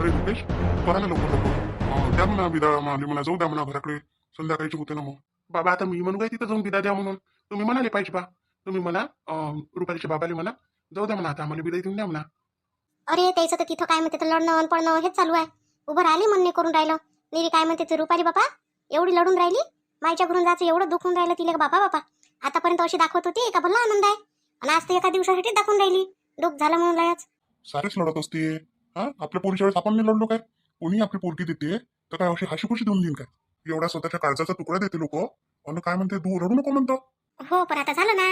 अरे रुपेश, करा ना लवकर लवकर. द्या म्हणा विदा मला जाऊ द्या म्हणा घराकडे. संध्याकाळची होते ना मग. बाबा आता मी म्हणू काय तिथं जाऊन विदा द्या म्हणून. तुम्ही म्हणाले पाहिजे बा. तुम्ही मला रुपालीच्या बाबाले म्हणा जाऊ द्या म्हणा आता आम्हाला विदाई देऊन द्या म्हणा. अरे त्याचं तर तिथं काय म्हणते तर लढणं पडणं हेच चालू आहे. उभं राहिली म्हणणे करून राहिलं. निरी काय म्हणते ते रुपाली बाबा एवढी लढून राहिली. माईच्या घरून जायचं एवढं दुखून राहिलं तिला बाबा बाबा. आतापर्यंत अशी दाखवत होती का भला आनंद आहे आणि आज तर एका दिवसासाठी दाखवून राहिली. दुःख झालं म्हणून लयच. सारेच लढत असते. हा आपल्या पोरीच्या वेळेस आपण नाही लढलो काय. कोणी आपली पोरगी देते तर काय अशी हाशी खुशी देऊन देईन काय. एवढा स्वतःच्या काळजाचा तुकडा देते लोक आणि काय म्हणते तू रडू नको म्हणतो. हो पण आता झालं ना.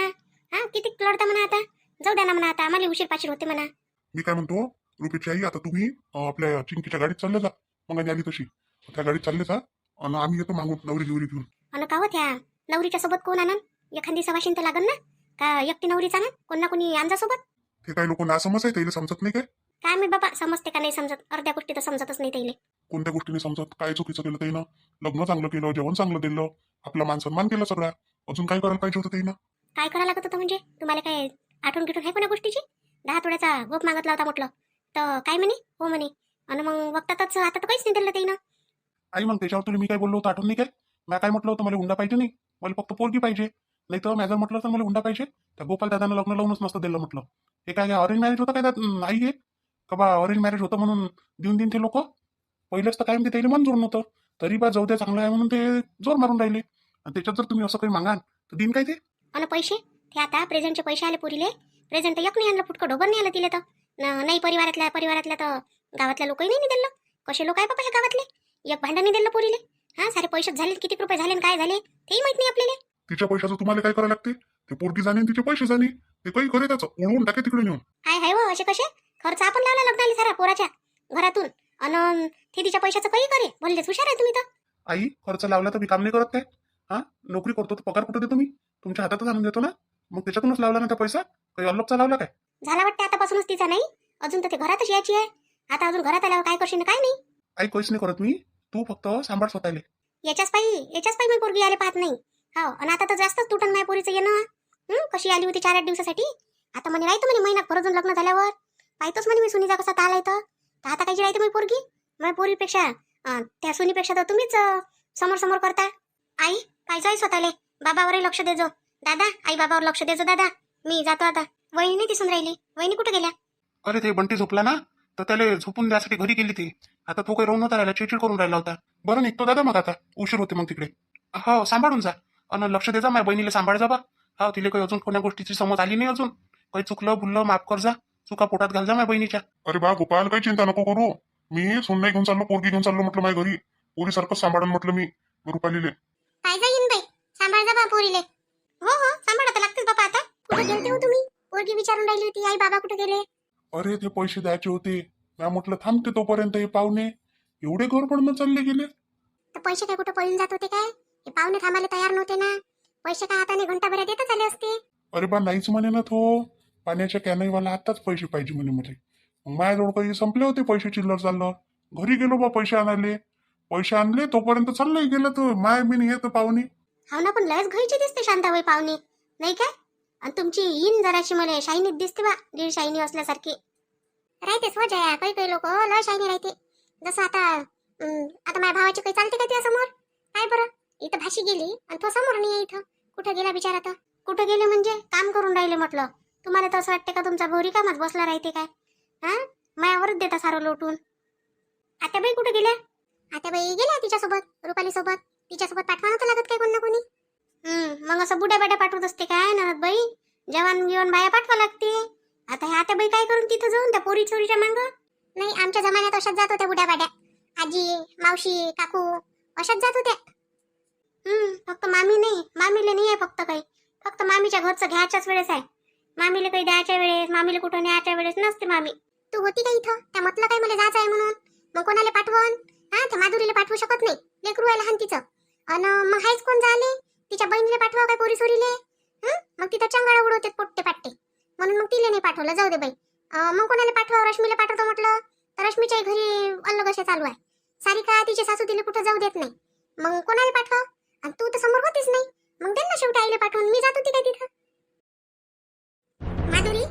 हा किती लढता म्हणा आता. जाऊ द्या ना म्हणा आता आम्हाला उशीर पाशीर होते म्हणा. मी काय म्हणतो रुपेशची आई आता तुम्ही आपल्या चिंकीच्या गाडीत चालले जा. मग आली तशी त्या गाडीत चालले जा आणि आम्ही येतो मागून नवरी गिवरी घेऊन. आणि का होत्या नवरीच्या सोबत कोण आणन. एखादी सवाशीन तर लागन ना का एकटी नवरीच आणन कोण ना कोणी आणजा सोबत. ते काही लोक ना समज आहे त्याला समजत नाही काय. काय मी बाबा समजते का नाही समजत. अर्ध्या गोष्टी तर समजतच नाही त्याला. कोणत्या गोष्टीने समजत. काय चुकीचं केलं त्यानं. लग्न चांगलं केलं जेवण चांगलं दिलं आपला मान सन्मान केला सगळा. अजून काय करायला पाहिजे होतं त्यानं. काय करायला लागत होतं म्हणजे तुम्हाला काय आठवण गिठून आहे कोणा गोष्टीची. 10 तोड्याचा गोप मागतला होता म्हटलं तर काय म्हणे हो म्हणे. आणि मग बघतातच आता तर काहीच नाही दिलं त्यानं. आई मग त्याच्यावर तुला मी काय बोललो होतो आठवण नाही काय. मी काय म्हटलं होतं मला हुंडा पाहिजे नाही. मला फक्त पोरगी पाहिजे. नाही तर माझं म्हटलं तर मला हुंडा पाहिजे. त्या गोपाल दादानं लग्न लावूनच नसतं दिलं म्हटलं. हे काय ऑरेंज मॅरेज होतं काय नाही हे का बा. ऑरेंज मॅरेज होतं म्हणून देऊन देईन ते लोक. पहिलेच तर काय म्हणते त्याला मंजूर नव्हतं तरी बा जाऊ द्या चांगलं आहे म्हणून ते जोर मारून राहिले. आणि त्याच्यात जर तुम्ही असं काही मागाल तर दिन काय ते. आणि पैसे ते आता प्रेझेंटचे पैसे आले पुरीले. प्रेझेंट एक नाही आणलं फुटकं ढोबर नाही आलं तिला तर नाही परिवारातल्या तर गावातल्या लोकही नाही दिलं. कसे लोक आहे बाबा ह्या गावातले. एक भांडण नाही दिलं पुरीले. हा सारे पैसेच झाले किती रुपये झाले काय झाले तेही माहित नाही आपल्याला. तिच्या पैशाचं तुम्हाला काय करायला लागते. ते पोरगी जाणे तिचे पैसे जाणे ते काही करे त्याचं उडवून टाके तिकडे नेऊन. हाय हो असे कसे खर्च आपण लावला लग्नाला सारा पोराच्या घरातून. अन ते तिच्या पैशाचं काही करे बोललेच हुशार आहे तुम्ही तर. आई खर्च लावला तर मी काम नाही करत काय. हा नोकरी करतो तर पगार कुठं देतो मी. तुमच्या हातातच आणून देतो ना. मग त्याच्यातूनच लावला ना त्या पैसा. काही अलगचा लावला काय. झाला वाटतं आतापासूनच तिचा नाही. अजून तर ते घरातच यायची आहे. आता अजून घरात आल्यावर काय करशील काय नाही. आई काहीच नाही करत मी. तू फक्त सांभाळ स्वतःले. याच्याच पायी मी पोरगी आले पाहत नाही. हो आणि आता तर जास्तच तुटन माझ्या पोरीचं येणं. कशी आली होती 8-8 दिवसासाठी. आता म्हणे राहतो म्हणे महिना भरजून लग्न झाल्यावर. पाहतोच म्हणे मी सुनीचा कसा ताल येतं. तर आता काही राहते मी पोरगी. माझ्या पोरीपेक्षा त्या सुनीपेक्षा तर तुम्हीच समोर समोर करता. आई काय जाय स्वतःले. बाबावरही लक्ष देजो. दादा आई बाबावर लक्ष देजो दादा. मी जातो आता. वहिनी नाही दिसून राहिली. वहिनी कुठे गेल्या. अरे ते बंटी झोपला ना तर त्याला झोपून द्यासाठी घरी गेली ती. आता तो काही राहून नव्हता राहिला चिडचिड करून राहिला होता. बरं निघतो दादा मग आता उशीर होते मग तिकडे. हो सांभाळून जा आणि लक्ष दे जा. माझ्या बहिणीला सांभाळ जा बा. हो तिला काही अजून कोण्या गोष्टीची समज आली नाही अजून. काही चुकलं भुललं माफ कर जा. चुका पोटात घाल जा माझ्या बहिणीच्या. अरे बा गोपाल काही चिंता नको करू. मी सोन्या घेऊन चाललो पोरगी घेऊन चाललो म्हटलं माझ्या घरी. पोरी सारखं सांभाळून म्हटलं मी रुपालीले. काय जाईन बाई सांभाळ जा बा पोरीले. हो सांभाळा तर लागतेच बाबा आता. कुठे गेलते हो तुम्ही. पोरगी विचारून राहिली होती आई बाबा कुठे गेले. अरे ते पैसे द्यायचे होते. मी म्हटलं थांबते तोपर्यंत हे पाहुणे एवढे घर पडणं चालले गेले. तर पैसे काय कुठे पळून जात होते काय. हे पाहुणे थांबायला तयार नव्हते ना. पैसे काय हाताने घंटाभरात येतच आले असते. अरे बा नाहीच म्हणे ना तो. पाण्याच्या कॅनईवाला आताच पैसे पाहिजे म्हणे मला. मग माझ्याजवळ काही संपले होते पैसे चिल्लर चाललं. घरी गेलो बा पैसे आणाले. पैसे आणले तोपर्यंत चाललंय गेलं तर माय मी येतं पाहुणे. हो ना पण लयच घरीची दिसते शांताबाई पाहुणे नाही काय. आणि तुमची इन जराशी मला शायनीत दिसते बा. दीड शायनी असल्यासारखी राहते. स्वजया काही लोक लय शायनी राहते. जसं आता माझ्या भावाची काही चालते का त्या समोर. काय बरं इथं भाशी गेली आणि तो समोर नाही इथं. कुठं गेला बिचारा तर. कुठं गेले म्हणजे काम करून राहिले म्हटलं. तुम्हाला तर असं वाटते का तुमचा भोरी कामात बसला राहते काय. हा मायावरच देता सारं लोटून. आत्याबाई कुठे गेल्या. आत्याबाई गेल्या तिच्यासोबत रुपाली सोबत. तिच्यासोबत पाठवा नव्हतं लागत काय कोण ना कोणी. मग असं बुड्या बाड्या पाठवत असते काय ननद बाई. जवान गिवान बाया पाठवा लागते. आता ह्या आत्याबाई काय करून तिथं जाऊन त्या पोरी चोरीच्या मांग. नाही आमच्या जमान्यात अशाच जात होत्या बुड्या बाड्या. आजी मावशी काकू अशाच जात होत्या. फक्त मामी नाही. मामीले नाही आहे फक्त काही. फक्त मामीच्या घरचं घ्यायच्याच वेळेस आहे. मामीला काही द्यायच्या वेळेस मामीला कुठं न्यायच्या वेळेस नसते मामी. तू होती का इथं. त्या म्हटलं काय मला जायचं आहे म्हणून. मग कोणाला पाठवून. हा त्या माधुरीला पाठवू शकत नाही. लेकरू आहे लहान तिचं. अन मग हायच कोण झाले. तिच्या बहिणीला पाठवा काय पोरी सोरीले. मग तिथं चंगाळा उडवते पोट्टे पाट्टे. म्हणून मग तिला नाही पाठवलं. जाऊ दे बाई. मग कोणाला पाठवा. रश्मीला पाठवतो म्हटलं तर रश्मीच्याही घरी अल्लग असे चालू आहे. सारिका तिची सासू तिला कुठं जाऊ देत नाही. मग कोणाला पाठवा. आणि तू तर समोर होतीच नाही. मग त्यांना शेवटी आईला पाठवून मी जात होती काय तिथं. माधुरी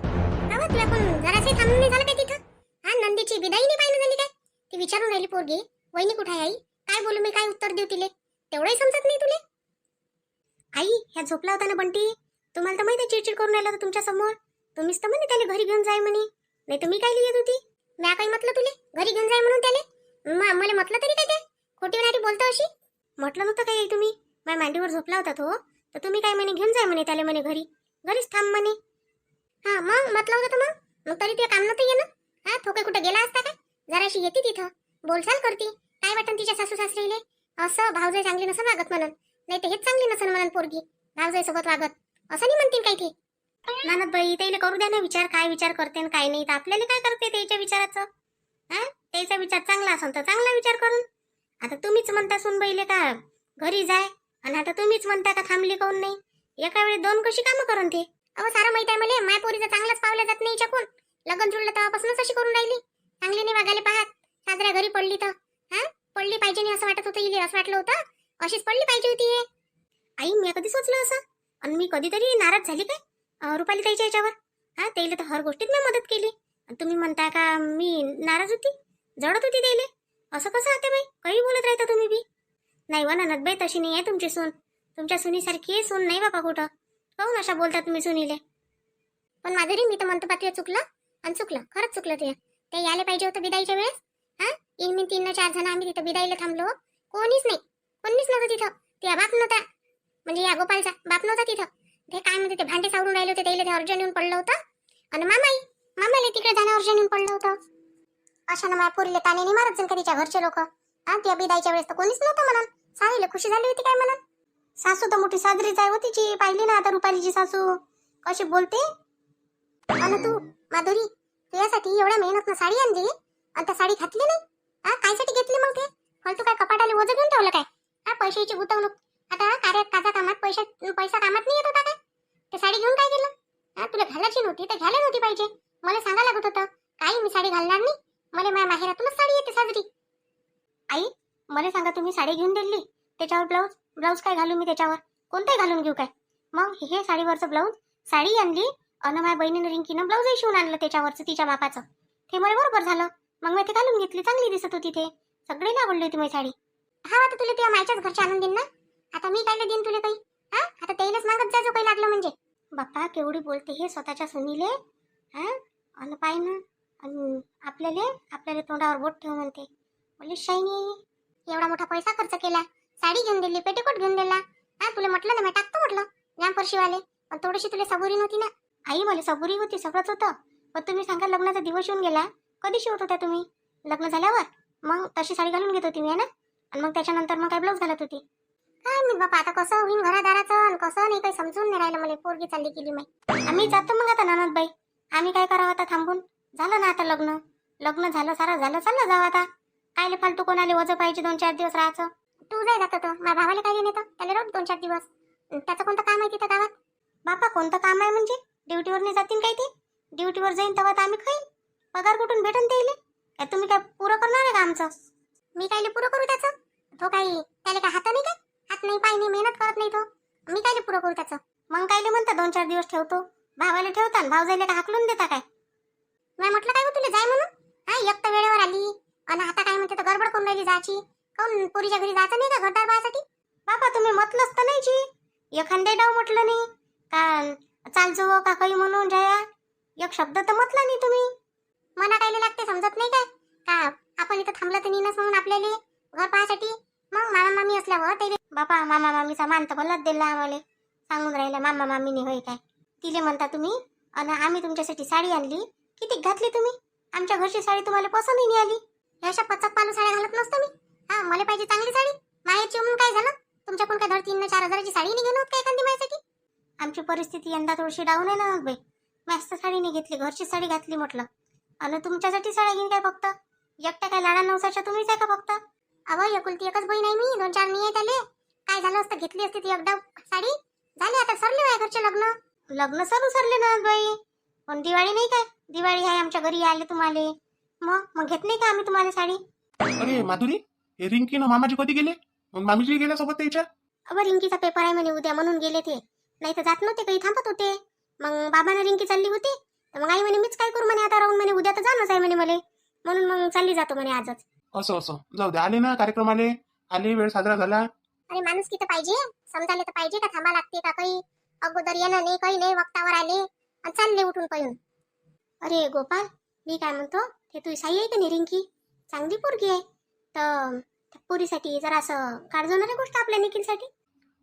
तुला कोण जरासे थांबून नाही झालं काय तिथं. हा नंदीची विदाई नाही पाहिजे झाली काय. ती विचारून राहिली पोरगी, वहिनी कुठे आहे आई, काय बोलू मी, काय उत्तर देऊ तिले, तेवढंही समजत नाही तुले. आई ह्या झोपला होता ना बंटी, तुम्हाला तर माहिती चिडचिड करून राहिला होता तुमच्या समोर. तुम्हीच तर म्हणे त्याला घरी घेऊन जाय म्हणे, नाही तर मी काय लिहित होती. म्या काही म्हटलं तुले घरी घेऊन जाय म्हणून त्याले, मला म्हटलं तरी काय, ते खोटी नाटी बोलतो अशी. म्हटलं नव्हतं काय तुम्ही, माझ्या मांडीवर झोपला होता तो, तर तुम्ही काय म्हणे घेऊन जाय म्हणे त्याला म्हणे घरीच थांब म्हणे. हा मग म्हटलं होतं तर मग तरी ते काम नव्हतं ये ना. हा तो काही कुठं गेला असता काय, जराशी येते तिथं बोलचाल करते, काय वाटतं तिच्या सासू सासरीले, असं भावजाई चांगली नसन वागत म्हणून, नाही तर हेच चांगली नसन म्हणून पोरगी भावजाई सोबत वागत, असं नाही म्हणतील काय ते. नानद बाई त्याला करू द्या ना विचार, काय विचार करते आणि काय नाही, तर आपल्याला काय करते त्याच्या विचाराचं. हा त्याचा विचार चांगला असेल तर चांगला विचार करून. आता तुम्हीच म्हणता सुनबाईले का घरी जाय, आणि आता तुम्हीच म्हणता का थांबली काऊन नाही, एका वेळी दोन कशी कामं करून ते. अहो सारं माहित आहे मला, माय पोरीचं चांगलंच पावलं जात नाही हिच्याकून, लग्न जुळलं तेव्हापासूनच अशी करून राहिली, चांगली नाही वागायला पाहत. साजऱ्या घरी पडली तर हा पडली पाहिजे नाही असं वाटत होतं हिला, असं वाटलं होतं अशीच पडली पाहिजे होती. आई मी कधी सोचलं असं, आणि मी कधीतरी नाराज झाली काय रुपाली ताईच्या याच्यावर. हा त्याला तर हर गोष्टीत मी मदत केली, आणि तुम्ही म्हणता का मी नाराज होती, जडत होती त्याले, असं कसं होते बाई, काही बोलत राहता तुम्ही बी. नाही वा ननद बाई तशी नाही आहे तुमची सून, तुमच्या सुनीसारखी सून नाही बाबा कुठं, काहून अशा बोलता तुम्ही सुनीले. पण माधुरी मी तर म्हणतो पात्र चुकलं, आणि चुकलं खरंच चुकलं ते यायला पाहिजे होतं बिदाईच्या वेळेस. हा इन मी 3-4 जण आम्ही तिथं बिदाईला थांबलो, कोणीच नव्हतं तिथं, त्या बाप नव्हता, म्हणजे या गोपालचा बाप नव्हता तिथं. ते काय म्हणते ते भांडे सावरून राहिले होते, त्याला ते अर्जंट येऊन पडलं होतं, आणि मामाला तिकडे जाणं अर्जंट येऊन पडलं होतं. अशानं माझ्या पोरीला ताने नाही मारत जण का तिच्या घरचे लोक. हा त्या बिदाईच्या वेळेस तर कोणीच नव्हतं म्हणून, सारीला खुशी झाली होती काय म्हणून. सासू तर मोठी साजरीच आहे हो तिची, पाहिली ना आता रुपालीची सासू कशी बोलते. आणि तू माधुरी तुझ्यासाठी एवढ्या मेहनतनं साडी आणली, आणि त्या साडी घातली नाही. हा कायसाठी घेतली मग ते, फालतू काय कपाटाला ओझं घेऊन ठेवलं काय. हा पैशाची गुंतवणूक, आता कार्यात काचा कामात पैसा कामात नाही येत होता काय, ते साडी घेऊन काय केलं. हा तुला घालायची नव्हती तर घ्यायला नव्हती पाहिजे, मला सांगा लागत होतं काही मी साडी घालणार नाही, मला माझ्या माहेरातूनच साडी येते साजरी. आई मला सांगा तुम्ही साडी घेऊन दिली, त्याच्यावर ब्लाऊज काय घालू मी, त्याच्यावर कोणताही घालून घेऊ काय. मग हे साडीवरचं ब्लाऊज साडी आणली, अन माझ्या बहिणीनं रिंकीनं ब्लाऊजही शिवून आणलं त्याच्यावरचं तिच्या मापाचं, ते मला बरोबर झालं, मग मी ते घालून घेतली, चांगली दिसत होती, ते सगळीला आवडली होती माझी साडी. हा आता तुला तुझ्या मायच्याच घरच्या आणून देईन ना, आता मी कायला देईन तुला काही. हा आता त्यालाच मागत जा जो काही लागलं म्हणजे. बाप्पा केवढी बोलते हे स्वतःच्या सुनीले. हा अन पाय ना, आपल्याला तोंडावर बोट ठेव म्हणते, बोले शाईनी एवढा मोठा पैसा खर्च केला, साडी घेऊन दिली, पेटीकोट घेऊन दिला. हा तुला म्हटलं ना मी टाकतो म्हटलं ज्ञानपर्शीवाले, पण थोडीशी तुला सबुरी नव्हती ना. आई मला सबुरी होती, सगळंच होतं, पण तुम्ही सांगा लग्नाचा दिवस येऊन गेला, कधी शिवत होत्या तुम्ही, लग्न झाल्यावर. मग तशी साडी घालून घेत होती मी ना, आणि मग त्याच्यानंतर मग काय ब्लाऊज घालत होती. काय मी बाबा आता कसं होईन घरादाराचं, आणि कसं नाही काही समजून नाही राहिलं मला, पोरगी चालली गेली माही. आम्ही जातो मग आता ननदबाई, आम्ही काय करावं आता थांबून, झालं ना आता लग्न झालं, सारं झालं, चाललं जाऊ आता, कायले फालतू कोणाला वजं पाहिजे 2-4 दिवस राहायचं. तू जाय जात तर माझ्या भावाला काय नेतं, त्याला राहू 2-4 दिवस, त्याचं कोणतं काम आहे तिथं गावात. बापा कोणतं काम आहे म्हणजे, ड्युटीवर नाही जातील काय ते, ड्युटीवर जाईन तेव्हा तर आम्ही खाईन, पगार कुठून भेटन ते काय, तुम्ही काय पुरं करणार आहे का आमचं. मी कायले पुरं करू त्याचं, तो काही त्याला काय हात नाही, काय हात नाही पाय नाही, मेहनत करत नाही तो, मी कायले पुरं करू त्याचं. मग कायले म्हणता 2-4 दिवस ठेवतो, भावाला ठेवता भाव जायला का हाकलून देता काय. मी म्हटलं काय तुला जाय म्हणून, हा एक तर वेळेवर आली, आणि आता काय म्हणते तर गडबड करून राहिली जायची, काऊन पोरीच्या घरी जायचं नाही का घरदार बायासाठी. बाबा तुम्ही म्हटलंच तर नाही जी, एखाद्या डाव म्हटलं नाही का चाल जो का काही म्हणून जया, एक शब्द तर म्हटला नाही तुम्ही. मना कायले लागते समजत नाही काय का, आपण इथं थांबलं तर नेनच म्हणून आपल्याला घर पाहासाठी. मग मामा मामी असल्यावर ते बापा मामा मामीचा मान तर भलाच दिला आम्हाला, सांगून राहिला मामा मामीने होय काय, तिले म्हणता तुम्ही. आणि आम्ही तुमच्यासाठी साडी आणली, किती घातली तुम्ही, आमच्या घरची साडी तुम्हाला पसंतही नाही आली. अशा पचक पालू साड्या घालत नसतो मी, हा मला पाहिजे चांगली साडी. माहेरची म्हणून काय झालं, तुमच्याकडून काय धड 3-4 हजाराची साडी नाही घेणं होत काय एखादी माझ्यासाठी. आमची परिस्थिती यंदा थोडीशी डाऊन आहे ना बाई, मस्त साडी नाही घेतली, घरची साडी घातली म्हटलं. आणि तुमच्यासाठी साड्या घेईन काय फक्त, एकट्या काय लाडा नवसाच्या तुम्हीच आहे का फक्त. अहो एकुलती एकच बहीण आहे मी, 2-4 नाही आहे त्याले, काय झालं असतं घेतली असती ती एकदा साडी. झाली आता सरले माझ्या घरचे लग्न सरले ना बाई, पण दिवाळी नाही काय, दिवाळी आहे आमच्या घरी आले तुम्हाला, मग घेत नाही का आम्ही तुम्हाला साडी. अरे माधुरी हे रिंकी ना मामाजी कधी गेले, मग मामीजी गेल्या सोबत त्याच्या. अगं रिंकीचा पेपर आहे म्हणे उद्या म्हणून गेले ते, नाही तर जात नव्हते, काही थांबत होते. मग बाबांना रिंकी चालली होती, तर मग आई म्हणे मीच काय करू म्हणे आता राहून, म्हणे उद्या तर जाणंच आहे म्हणे मला, म्हणून मग चालली जातो म्हणे आजच. असं असं जाऊ दे, आले ना कार्यक्रम आले, आले वेळ साजरा झाला. अरे माणूस किती पाहिजे, समजायला तर पाहिजे का थांबा लागते का काही. अगोदर येणं नाही काही नाही, वक्तावर आले आणि चालले उठून पळून. अरे गोपाल, मी काय म्हणतो, ते तुझी साई आहे का नाही रिंकी, चांगली पोरगी आहे. तर त्या पोरीसाठी जरा असं काळजवणारी गोष्ट आपल्या निखिलसाठी.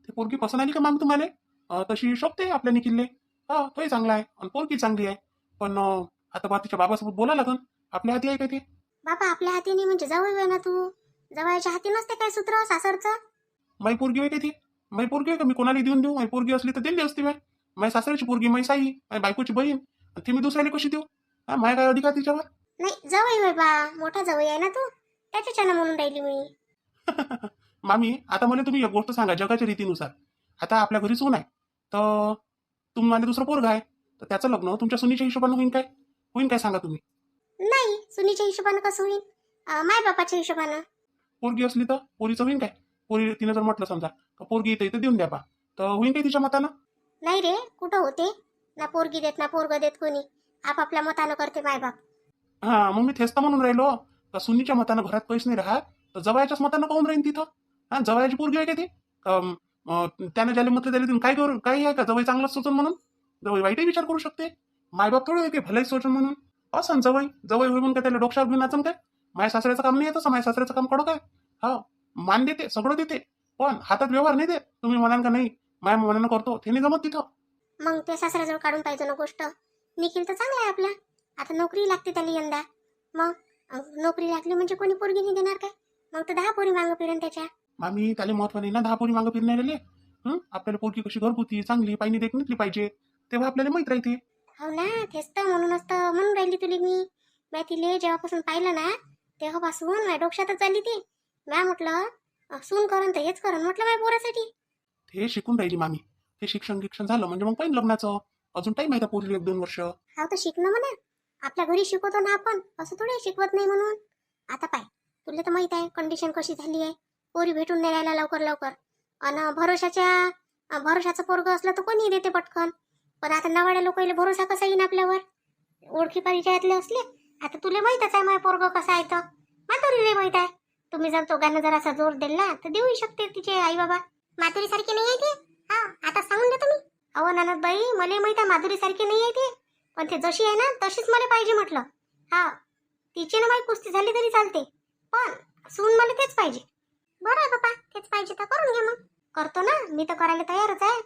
ती पोरगी पसंत आली का मग तुम्हाला? तशी शोभते आपल्या निखिलले. हा, तोही चांगला आहे आणि पोरगी चांगली आहे. पण आता बा तिच्या बाबासोबत बोला लागन. आपल्या हाती आहे का ते? बाबा आपल्या हाती नाही म्हणजे जवळ आहे ना तू, जवळच्या हाती नसते काय सूत्र सासरचं. माई पोरगी आहे का ती? माई पोरगी आहे का? मी कोणाला देऊन देऊ? माई पोरगी असली तर दिली असती. माई सासऱ्याची पोरगी, माई साई, माई बायकोची बहीण, आणि ती मी दुसऱ्याला कशी देऊ? हा, माय काय अधिकार तिच्यावर? नाही जवळ होय बा, मोठा जवळ आहे ना तू, त्याच्यानं म्हणून राहिली मी. मामी, आता मला तुम्ही एक गोष्ट सांगा जगाच्या रीतीनुसार. आता आपल्या घरी सून आहे, तर तुम्हाला दुसरं पोरग आहे, तर त्याचं लग्न तुमच्या सुनीच्या हिशोबानं होईन काय? होईन काय सांगा तुम्ही? नाही, सुनीच्या हिशोबानं कसं होईल, माय बापाच्या हिशोबानं. पोरगी असली तर पोरीचं होईन काय? पोरी तिने जर म्हटलं समजा तर पोरगी इथं इथं देऊन द्या बा, तर होईन काय तिच्या मतानं? नाही रे, कुठं होते ना पोरगी देत ना पोरग देत कोणी, आपापल्या मतानं करते मायबाप. हा, मग मी तेच तर म्हणून राहिलो का सुनीच्या मतानं घरात पैसे नाही राहत, तर जवळच्याच मतानं पाहून राहीन तिथं. हा, जवळची पोरगी आहे का ती? त्यानं ज्याला म्हटलं त्याला देऊन काय करू? काही आहे का जवळ चांगलंच सोचन म्हणून? जवळ वाईटही विचार करू शकते. मायबाप थोडे आहे की भलाही सोचन म्हणून. असं जवळ जवळ होईल म्हणून काय त्याला डोक्यावर घेऊन नाचन काय? माझ्या सासऱ्याचं काम नाही येत असं, माझ्या सासऱ्याचं काम कडक आहे. हा, मान देते, सगळं देते, पण हातात व्यवहार नाही देत. तुम्ही म्हणाल का नाही माझ्या मनानं करतो, ते नाही जमत तिथं. मग ते सासऱ्याजवळ काढून पाहिजे ना गोष्ट. निखिल तर चांगला आहे आपला, आता नोकरी लागते त्याला यंदा. मग नोकरी लागली म्हणजे कोणी पोरगी नाही देणार काय? मग तर 10 पोरी मागं फिरून त्याच्या. मामी, त्याला महत्व नाही ना 10 पोरी मागं फिरणारे. आपल्याला पोरगी कशी घरगुती चांगली पाहिजे देखील पाहिजे, तेव्हा आपल्याला माहित राहते. हो ना, तेच तर म्हणूनच तर म्हणून राहिली तुला मी तिले जेव्हापासून पाहिलं ना तेव्हापासून माझ्या डोक्यातच झाली ती. म्या म्हटलं सून करून तर हेच करून म्हटलं माझ्या पोरासाठी. ते शिकून राहिली मामी. ते शिक्षण झालं म्हणजे मग पाहिजे लग्नाचं. अजून टाईम आहे त्या पोरीला 1-2 वर्ष. हा तर शिकणं म्हणा, आपल्या घरी शिकवतो ना आपण, असं थोडे शिकवत नाही म्हणून. आता पाय, तुला तर माहित आहे कंडिशन कशी झाली आहे, पोरी भेटून नाही राहिला लवकर लवकर. आणि भरोशाचं पोरगं असलं तर कोणी देते पटकन. पण आता नवाड्या लोकांना भरोसा कसा येईन आपल्यावर, ओळखी परिचयातले असले. आता तुला माहितच आहे माझं पोरगं कसं आहे तर, माधुरीला माहित आहे. तुम्ही जर दोघांना जर असा जोर दिला तर देऊ शकते तिचे आई बाबा. माधुरी सारखी नाही आहे ते. हा, आता सांगून देतो मी. अहो ननद बाई, मला माहित आहे माधुरी सारखी नाही आहे ते, पण ते जशी आहे ना तशीच मला पाहिजे म्हटलं. हा, तिची ना माझी कुस्ती झाली तरी चालते, पण सून मला तेच पाहिजे. बरं आहे बाबा, तेच पाहिजे तर करून घे. मग करतो ना, मी तर करायला तयारच आहे.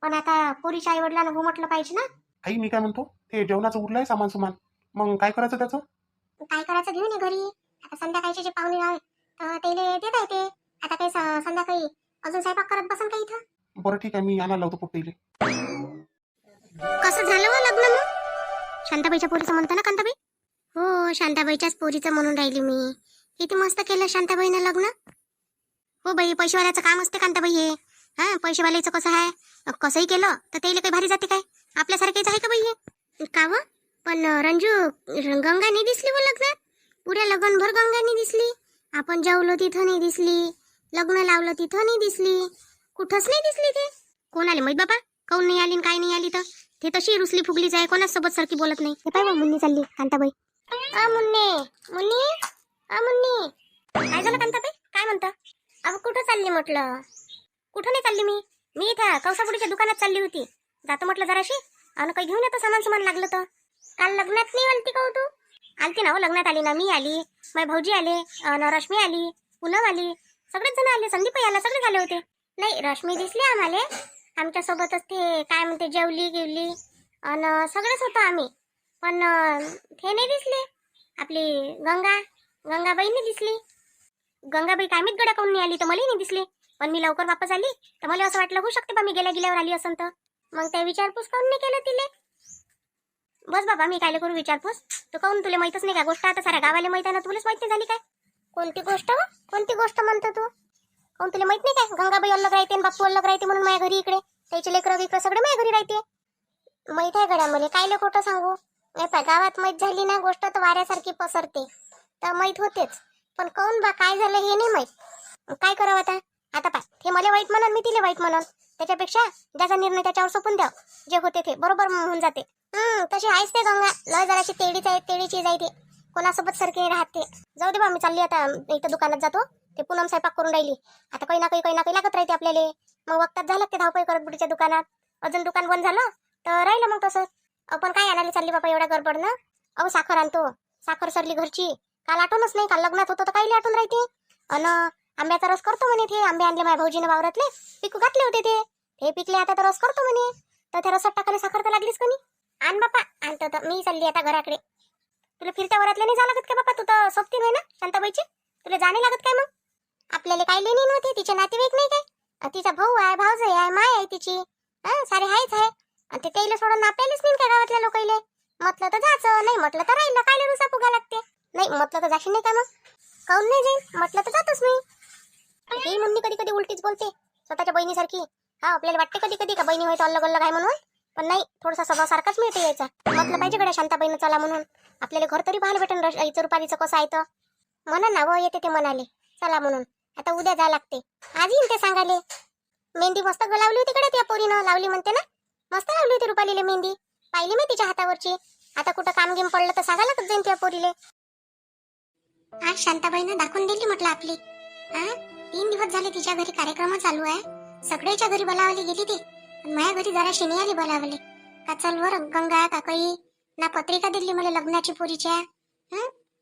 पण आता पोरीच्या आई वडिलांना हो म्हटलं पाहिजे ना. आई, मी काय म्हणतो, ते जेवणाचं उरलंय सामान सुमान, मग काय करायचं त्याचं? काय करायचं घेऊन ये घरी. आता संध्याकाळचे जे पाहुणे आहे तर त्याला देता येते. आता काही संध्याकाळी अजून स्वयंपाक करत बसन का इथं? बरं ठीक आहे, मी आणायला लावतो पोट्टीले. कसं झालं हो लग्न मग? शांताबाईच्या पोरीचं म्हणता ना कांताबाई? हो, शांताबाईच्याच पोरीचं म्हणून राहिली मी. किती मस्त केलं शांताबाईनं लग्न. हो बाई, पैसेवाल्याचं काम असते कांताबाई हे. हा, पैसेवाल्याचं कसं आहे, कसंही केलं तर त्याला काही भारी जाते काय? आपल्यासारखेच आहे का बाई हे? का व? पण रंजू, गंगा नाही दिसली व लग्नात. पुऱ्या लग्नभर गंगा नाही दिसली. आपण जेवलो तिथं नाही दिसली, लग्न लावलं तिथं नाही दिसली, कुठंच नाही दिसली. ते कोण आले माहित बाबा, काऊन नाही आली काय नाही आली तर. ते तशी रुसली फुगलीच आहे, कोणाच सोबत सारखी बोलत नाही. ते पाय मुन्नी चालली कांताबाई. मुन्नी मुन्नी मुन्नी, काय झालं कांताबाई, काय म्हणता? अहो कुठं चालली म्हटलं? कुठं नाही चालली मी इथं कौसापुडीच्या दुकानात चालली होती. जातो म्हटलं जराशी, आणि काही घेऊन येतो सामान लागलं तर. काल लग्नात नाही आलती का तू? आलती ना हो, लग्नात आली ना, मी आली, माझे भाऊजी आले, रश्मी आली, पूनम आली, सगळेच जण आले, संदीप आला, सगळे झाले होते. नाही, रश्मी दिसली आम्हाला, आमच्या सोबतच ते काय म्हणते जेवली गेवली आणि सगळेच होतो आम्ही. पण ते नाही दिसले. आपली गंगाबाई नाही दिसली. गंगाबाई काय माहित गड्या काऊन नाही आली, तर मलाही नाही दिसली. पण मी लवकर वापस आली तर मला असं वाटलं होऊ शकते बा मी गेल्यावर आली असं तर. मग त्या विचारपूस काऊन नाही केलं तिले? बस बाबा, मी कायले करू विचारपूस? तू काऊन, तुला माहितच नाही का गोष्ट? आता साऱ्या गावाला माहित आहे ना, तुलाच माहित नाही झाली काय? कोणती गोष्ट? कोणती गोष्ट म्हणतो तू? काऊन तुला माहित नाही काय गंगाबाई अलग राहते आणि बाप्पू अलग राहते म्हणून माझ्या घरी इकडे त्याचे लेकरं विकरं सगळे माझ्या घरी राहते. माहित आहे गड्या मला, कायले खोटं सांगू? नाही पाय, गावात माहित झाली ना गोष्ट तर वाऱ्यासारखी पसरते, तर माहित होतेच. पण काऊन बा काय झालं हे नाही माहित. काय करावं आता? आता पाय, हे मला वाईट म्हणून मी तिला वाईट म्हणून, त्याच्यापेक्षा ज्याचा निर्णय त्याच्यावर सोपून द्याव, जे होते ते बरोबर होऊन जाते. तशी आहेच ते गंगा, लय जराशी तेडीच आहे, तेडीची जायते. कोणासोबत सारखे राहते. जाऊ दे बा, मी चालली आता इथं दुकानात जातो. ते पूनम स्वयंपाक करून राहिली. आता काही ना काही लागत राहते आपल्याला. मग वक्तात झालं ते धावपळ करत बुटीच्या दुकानात. अजून दुकान बंद झालं तर राहिलं मग तसंच. आपण काय आणायला चालली बाबा एवढ्या गडबड ना? अहो साखर आणतो. साखर सरली घरची. काल आठवणच नाही. काल लग्नात होतं तर काही आठवण राहते. अन आंब्याचा रस करतो म्हणे. ते आंबे आणले माझ्या भाऊजीने वावरातले. पिकू घातले होते ते पिकले. आता तर रस करतो म्हणे. तर त्या रसात टाकायला साखर तर लागलीच का नाही? आण बापा, आणतो तर. मी चालली आता घराकडे. तुला फिरत्या वरातल्या नाही जा लागत का बापा? तू तर सोबती नाही ना शांताबाईची. तुला जाणे लागत काय मग? आपल्याला काही लेणी नव्हती. तिचे नातेवाईक नाही काय? तिचा भाऊ आहे, भाऊजाई आहे, माय आहे तिची. सारे आहेच आहे. आणि ते त्याला सोडून आपल्यालाच नाही काय गावातल्या लोकांना. म्हटलं तर जायचं, नाही म्हटलं तर राहिलं. कायले रुसा फुगा लागते. नाही म्हटलं तर जाशील नाही का मग? काऊन नाही जाईन? म्हटलं तर जातोच मी. ही मुन्नी कधी कधी उलटीच बोलते स्वतःच्या बहिणीसारखी. आपल्याला वाटते कधी कधी का बहिणी होय तर अल्लग अल्लग आहे म्हणून. पण नाही, थोडासा स्वभाव सारखाच मिळते यायचा. म्हटलं पाहिजे गड्या शांताबाईनं चला म्हणून. आपल्याला घर तरी पाहायला भेटेन आईचं रुपालीचं कसं आहे तर. म्हणा ना व येते ते म्हणाले चला म्हणून. आता उद्या जा लागते. आज येईन ते सांगाले. मेहंदी मस्त लावली होती कडे त्या पोरीनं. लावली म्हणते ना? मस्त लावली होती रुपालीला मेहंदी. पाहिली मी तिच्या हातावरची. आता कुठं काम गेम पडलं तर सांगायला लागत जाईन त्या पोरीले. आज शांताबाईनं दाखवून दिली म्हटलं आपली. 3 दिवस झाले तिच्या घरी कार्यक्रम चालू आहे. सगळ्याच्या घरी बोलावली गेली ती. माझ्या घरी जरा शिनी आली बोलावली. का चल वर गंगा काकई ना पत्रिका दिली मला लग्नाची पोरीच्या.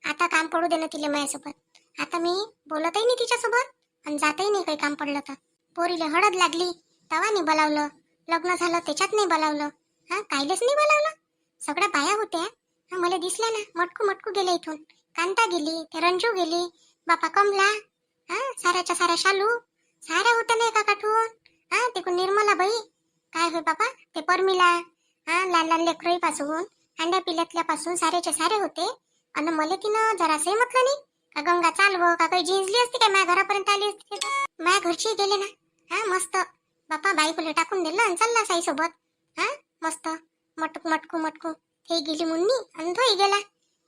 आता काम पडू दे ना तिला माझ्यासोबत. आता मी बोलतही नाही तिच्यासोबत आणि जातही नाही काही काम पडलं तर. पोरीला हळद लागली तवा नाही बोलावलं. लग्न झालं त्याच्यात नाही बोलावलं. कायलेच नाही बोलावलं. सगळ्या बाया होत्या. मला दिसल्या ना. मटकू मटकू गेले इथून. कांता गेली, ते रंजू गेली, बापा कमला, साऱ्याच्या साऱ्या शालू साऱ्या होत्या ना एका काठून. ते कोण निर्मला बाई काय होय बापा, ते परमिला, लहान लहान लेकरई पासून अंड्या पिल्यातल्या पासून सारेचे सारे होते. आणि मला तिनं जरासही म्हटलं नाही का गंगा चालव का काही जिंजली असते काय माझ्या घरापर्यंत आली असते. माझ्या घरची गेले ना. मस्त बापा बाईकोले टाकून दिलं आणि चालला साई सोबत. मस्त मटकू मटकू मटकू. हे गेली मुन्नी आणि तोही गेला.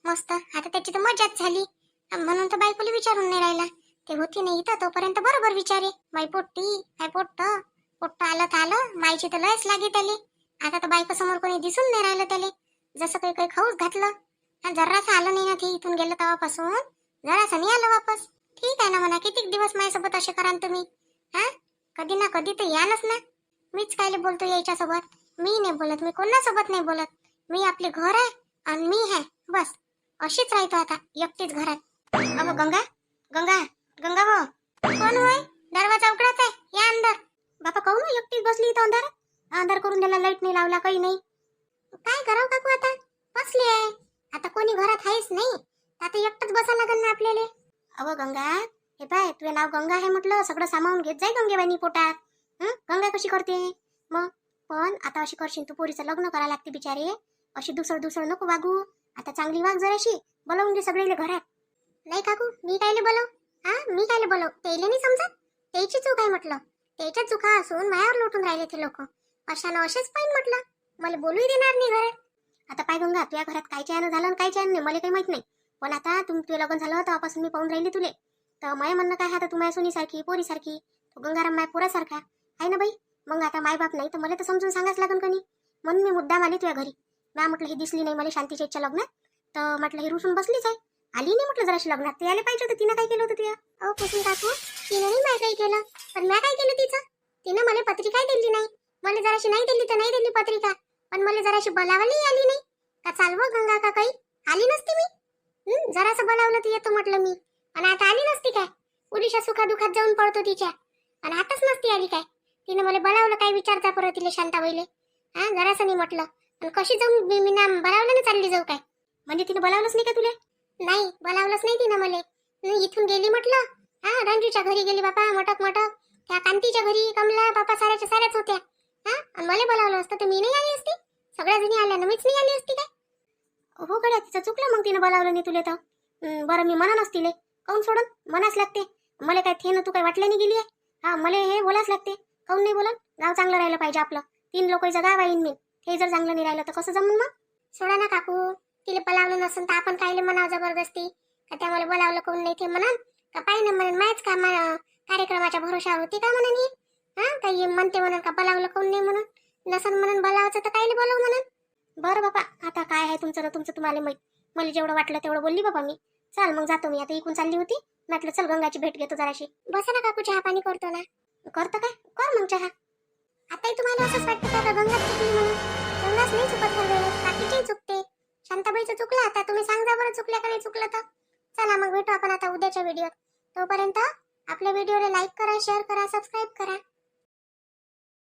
मस्त आता त्याची तर मजाच झाली. म्हणून तर बायकोला विचारून नाही राहिला. ते होती नाही इथं तोपर्यंत बरोबर विचारे बाई पोट्टी काय पोट्ट पोट्ट आलं तर आलं. मायची तर लयच लागे त्याले. आता तर बायको समोर कोणी दिसून नाही राहिलं त्याले. जसं काही काही खाऊच घातलं. जरासं आलं नाही ना ते इथून गेलं तेव्हापासून. जरासं नाही आलं वापस. ठीक आहे ना म्हणा. किती दिवस माझ्यासोबत असे कराल तुम्ही. कधी ना कधी तर यानच ना. मीच कायले बोलतो याच्यासोबत. मी नाही बोलत. मी कोणासोबत नाही बोलत. मी आपले घर आहे आणि मी आहे बस. अशीच राहतो आता एकटीच घरात. अगं गंगा गंगा गंगा हो. कोण होय? दरवाजा उघडाच आहे. या अंदर. बापा काहून एकटीच बसली इथं अंधार? अंधार करून दिला. लाईट नाही लावला काही नाही. काय करावं काकू आता? बसली आहे. आता कोणी घरात आहेच नाही. आता एकटंच बसा लागल ना आपल्याला. अगं गंगा हे पाय तुझे नाव गंगा आहे म्हटलं. सगळं सामावून घेत जाय गंगेबाईनी पोटात. गंगा कशी करते मग? पण आता अशी करशील तू पोरीचं लग्न करायला लागते बिचारे. अशी दुसळ नको वागू. आता चांगली वाग जराशी. बोलावून घे सगळेले घरात. नाही काकू मी कायले बोलव. मी कायले बोलव? तेले नाही समजत. त्याची चूक आहे म्हटलं. त्याच्या चुका असून मायावर लोटून राहिले ते लोक. अशानं असेच पाहिजे म्हटलं. मला बोलूही देणार नाही घरात. आता पाय गंगा तुझ्या घरात कायच्या यानं झालं आणि कायच्या यानं नाही मला काही माहित नाही. पण आता तुझं लग्न झालं तेव्हापासून मी पाहून राहिली तुले. तर माय म्हणणं काय आता तू माझ्या सोनीसारखी पोरीसारखी. तो गंगाराम माय पोरासारखा आहे ना बाई. मग आता माय बाप नाही तर मला तर समजून सांगाच लागन कनी. म्हणून मी मुद्दाम आली तुझ्या घरी. म्या म्हटलं ही दिसली नाही मला शांतीच्या इच्छा लग्नात. तर म्हटलं ही रुसून बसलीच आहे. आली नाही म्हटलं जराशी लग्नात. ते यायला पाहिजे होतं. तिनं काय केलं होतं तुझ्या? अहो कुसुम काकू तिनं नाही माय काही केलं. पण म्या काय केलं तिचं? तिनं मला पत्रिकाही दिली नाही. मला जराशी नाही दिली तर नाही दिली पत्रिका. पण मला जराशी बोलावायलाही आली नाही. का चालव गंगा का काही आली नसती मी. जरासं बोलावलं तर येतो म्हटलं मी. आणि आता आली नसती काय? उडीशा सुखादुखात जाऊन पडतो तिच्या. आणि आताच नसती आली काय? तिनं मला बोलावलं काय विचारता परत तिला शांताबाईले. जरासं नाही म्हटलं. आणि कशी जाऊन मी ना बोलावलं ना चालली जाऊ काय? म्हणजे तिनं बोलावलंच नाही का तुला? नाही बोलावलंच नाही तिनं मला. इथून गेली म्हटलं. रंजूच्या घरी गेली बापा मटक मटक. त्या कांतीच्या घरी कमला बापा साऱ्याच्या साऱ्याच होत्या. आणि मला बोलावलं असतं तर मी नाही आली असती. सगळ्या जणी आल्या ना मीच नाही आली असती काय? हो गड्या तिचं चुकलं मग तिनं बोलावलं नाही तुला तर. बरं मी म्हणा नसतील काऊन सोडून म्हणाच लागते. मला काय थे ना तू काय वाटलं नाही गेली आहे. मला हे बोलाच लागते. काऊन नाही बोला? गाव चांगलं राहिलं पाहिजे आपलं. 3 लोकांचं गाव आहे मी. हे जर चांगलं नाही राहिलं तर कसं जमून मग? सोडा ना काकू. तिला बोलावलं नसेल तर आपण कायले म्हणावं जबरदस्ती. का त्या मला बोलावलं कोण नाही ते म्हणाल का पाहिजे म्हणून मायच का कार्यक्रमाच्या भरोशावर होती का म्हणून. काही म्हणते म्हणून का बोलावलं कोण नाही म्हणून. नसन म्हणून बोलावचं तर कायले बोलावं म्हणून. बरं बापा आता काय आहे तुमचं ना तुमचं तुम्हाला माहित. मला जेवढं वाटलं तेवढं बोलली बाबा मी. चल मग जातो मी, आता इकडून चालली होती, म्हटलं चल गंगाची भेट घेतो जराशी. बसा ना काकू, चहा पाणी करतो ना. करतो काय, कर मग चहा. आताही तुम्हाला असंच वाटतं का गंगाच चुकली म्हणून? गंगाच नाही चुकत हर वेळेस, बाकीचेही चुकते. शांताबाईचं चुकलं, आता तुम्ही सांगा बरं चुकल्या का नाही चुकलं तर. चला मग भेटू आपण आता उद्याच्या व्हिडिओत. तोपर्यंत आपल्या व्हिडिओला लाईक करा, शेअर करा, सबस्क्राईब करा.